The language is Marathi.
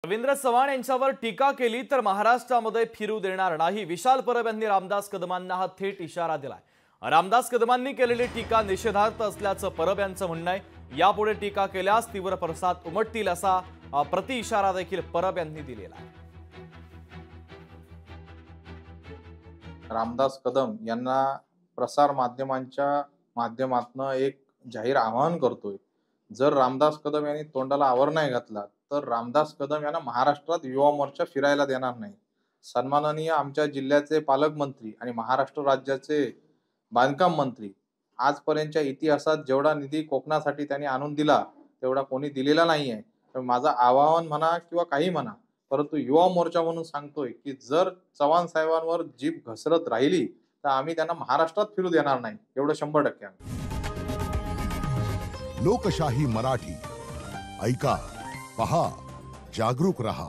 रवींद्र चव्हाण यांच्यावर टीका केली तर महाराष्ट्रामध्ये फिरू देणार नाही। विशाल परब यांनी रामदास कदमांना हा थेट इशारा दिलाय। रामदास कदमांनी केलेली टीका निषेधार्थ असल्याचं परब यांचं म्हणणं आहे। यापुढे टीका केल्यास तीव्र प्रसाद उमटतील असा प्रति इशारा देखील परब यांनी दिलेला आहे। रामदास कदम यांना प्रसार माध्यमांच्या माध्यमातून एक जाहीर आवाहन करतोय, जर रामदास कदम यांनी तोंडाला आवर नाही घातला तर रामदास कदम यांना महाराष्ट्रात युवा मोर्चा फिरायला देणार नाही। सन्माननीय आमच्या जिल्ह्याचे पालकमंत्री आणि महाराष्ट्र राज्याचे बांधकाम मंत्री आजपर्यंतच्या इतिहासात जेवढा निधी कोकणासाठी त्यांनी आणून दिला तेवढा कोणी दिलेला नाहीये। तर माझं आवाहन म्हणा किंवा काही म्हणा, परंतु युवा मोर्चा म्हणून सांगतोय की जर चव्हाण साहेबांवर जीभ घसरत राहिली तर आम्ही त्यांना महाराष्ट्रात फिरू देणार नाही, एवढं 100%। लोकशाही मराठी ऐका, पहा, जागरूक रहा।